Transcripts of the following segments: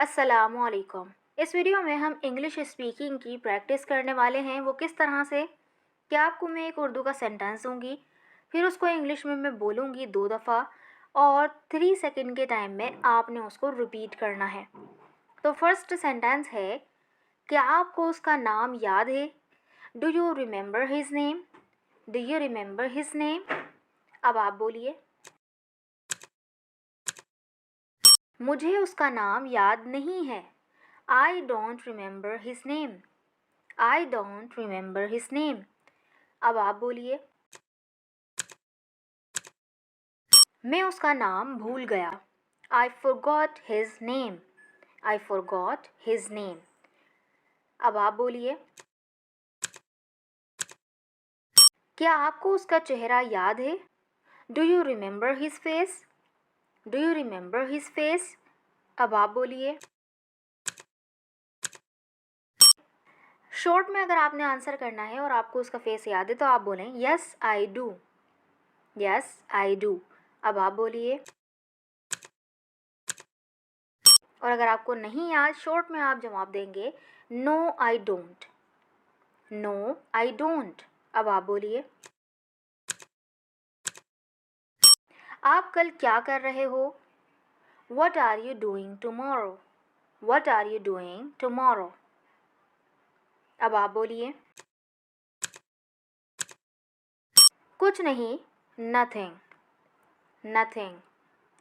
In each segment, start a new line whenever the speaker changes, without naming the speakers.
अस्सलामुअलैकुम। इस वीडियो में हम इंग्लिश स्पीकिंग की प्रैक्टिस करने वाले हैं। वो किस तरह से कि आपको मैं एक उर्दू का सेंटेंस दूंगी, फिर उसको इंग्लिश में मैं बोलूँगी 2 दफ़ा और 3 सेकंड के टाइम में आपने उसको रिपीट करना है। तो फर्स्ट सेंटेंस है, क्या आपको उसका नाम याद है? Do you remember his name? Do you remember his name? अब आप बोलिए। मुझे उसका नाम याद नहीं है। आई don't remember his name. I don't remember his name. अब आप बोलिए। मैं उसका नाम भूल गया। I forgot his name. I forgot his name. अब आप बोलिए। क्या आपको उसका चेहरा याद है? Do you remember his face? Do you remember his face? अब आप बोलिए। शॉर्ट में अगर आपने आंसर करना है और आपको उसका फेस याद है तो आप बोलें yes I do. Yes I do. अब आप बोलिए। और अगर आपको नहीं याद, शॉर्ट में आप जवाब देंगे no I don't. No I don't. अब आप बोलिए। आप कल क्या कर रहे हो? What are you doing tomorrow? What are you doing tomorrow? अब आप बोलिए। कुछ नहीं, nothing, nothing।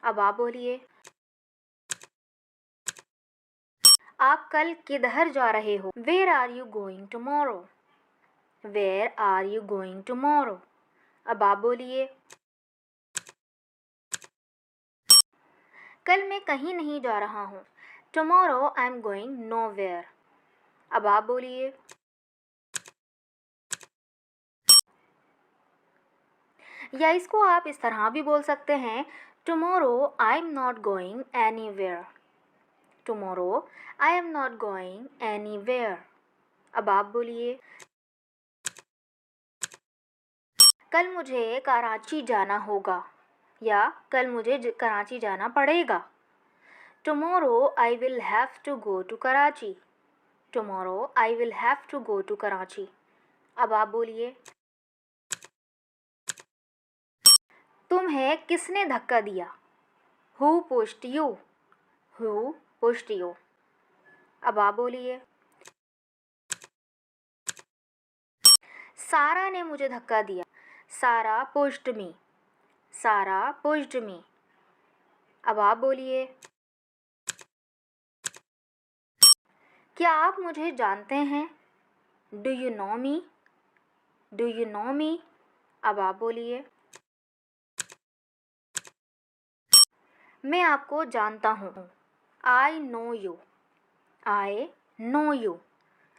अब आप बोलिए। आप कल किधर जा रहे हो? Where are you going tomorrow? Where are you going tomorrow? अब आप बोलिए। कल मैं कहीं नहीं जा रहा हूँ। Tomorrow I'm going nowhere। अब आप बोलिए। या इसको आप इस तरह भी बोल सकते हैं, Tomorrow I'm not going anywhere। Tomorrow I am not going anywhere। अब आप बोलिए। कल मुझे कराची जाना होगा या कल मुझे कराची जाना पड़ेगा। Tomorrow I will have to go to Karachi। Tomorrow I will have to go to Karachi। अब आप बोलिए। तुम्हें किसने धक्का दिया? Who pushed you? Who pushed you? अब आप बोलिए। सारा ने मुझे धक्का दिया। सारा pushed me। सारा pushed me। अब आप बोलिए। क्या आप मुझे जानते हैं? Do you know me? Do you know me? अब आप बोलिए। मैं आपको जानता हूँ। I know you. I know you.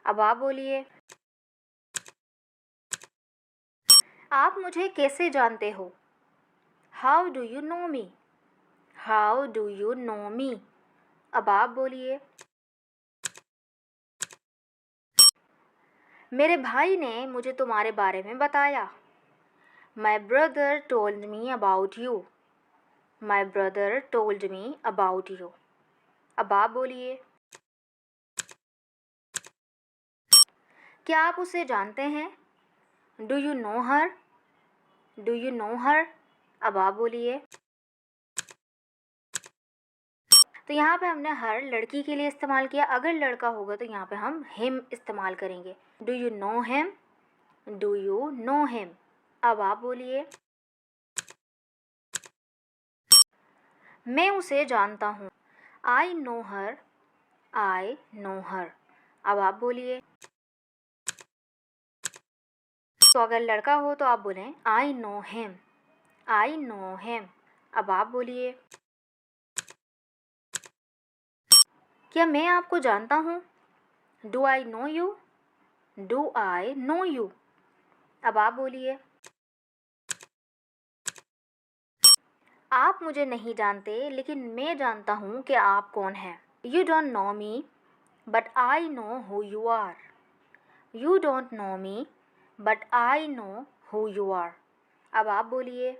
अब आप बोलिए। आप मुझे कैसे जानते हो? How do you know me? How do you know me? अब आप बोलिए। मेरे भाई ने मुझे तुम्हारे बारे में बताया। My brother told me about you. My brother told me about you. अब आप बोलिए। क्या आप उसे जानते हैं? Do you know her? Do you know her? अब आप बोलिए। तो यहाँ पे हमने हर लड़की के लिए इस्तेमाल किया। अगर लड़का होगा तो यहाँ पे हम हिम इस्तेमाल करेंगे। Do you know him? Do you know him? अब आप बोलिए। मैं उसे जानता हूँ। I know her. I know her. अब आप बोलिए। तो अगर लड़का हो तो आप बोलें I know him. I know him. अब आप बोलिए। क्या मैं आपको जानता हूँ? Do I know you? Do I know you? अब आप बोलिए। आप मुझे नहीं जानते लेकिन मैं जानता हूँ कि आप कौन हैं। You don't know me but I know who you are. You don't know me but I know who you are. अब आप बोलिए।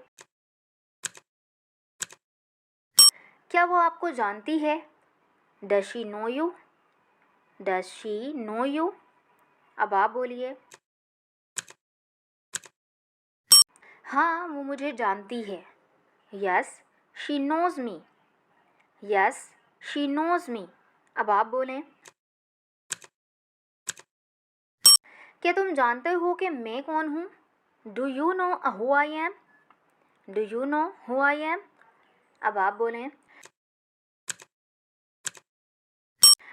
क्या वो आपको जानती है? Does she know you? Does she know you? अब आप बोलिए। हाँ, वो मुझे जानती है। Yes, she knows me. Yes, she knows me. अब आप बोलें। क्या तुम जानते हो कि मैं कौन हूँ? Do you know who I am? Do you know who I am? अब आप बोलें।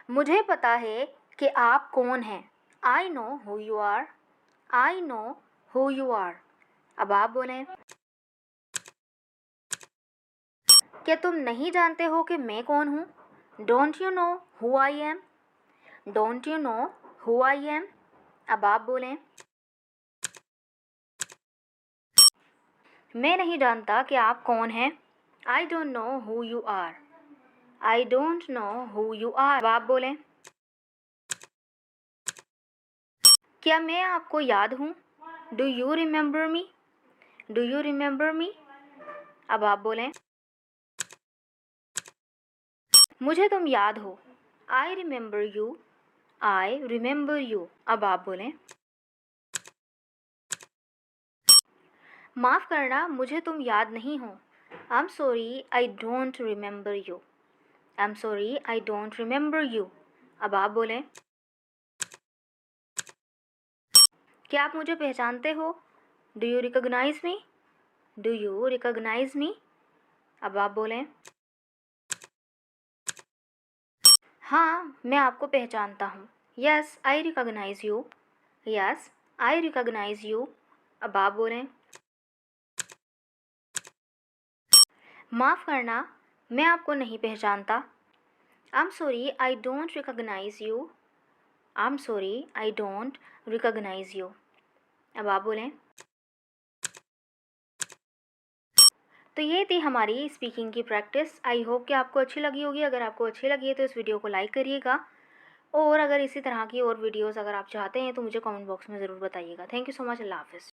मुझे पता है कि आप कौन हैं। I know who you are. I know who you are. अब आप बोलें। क्या तुम नहीं जानते हो कि मैं कौन हूँ? Don't you know who I am? Don't you know who I am? अब आप बोलें। मैं नहीं जानता कि आप कौन हैं। I don't know who you are. I don't know who you are. अब आप बोलें। क्या मैं आपको याद हूँ? Do you remember me? Do you remember me? अब आप बोलें। मुझे तुम याद हो। I remember you. I remember you. अब आप बोलें। माफ़ करना, मुझे तुम याद नहीं हो। I am sorry, I don't remember you. I am sorry, I don't remember you. अब आप बोलें। क्या आप मुझे पहचानते हो? Do you recognise me? Do you recognise me? अब आप बोलें। हाँ, मैं आपको पहचानता हूँ। Yes, I recognise you. Yes, I recognise you. अब आप बोलें। माफ़ करना, मैं आपको नहीं पहचानता। I am sorry, I don't recognise you. I am sorry, I don't recognise you. अब आप बोलें। तो ये थी हमारी स्पीकिंग की प्रैक्टिस। आई होप कि आपको अच्छी लगी होगी। अगर आपको अच्छी लगी है तो इस वीडियो को लाइक करिएगा, और अगर इसी तरह की और वीडियोस अगर आप चाहते हैं तो मुझे कमेंट बॉक्स में ज़रूर बताइएगा। Thank you so much. अल्लाह हाफ़िज़।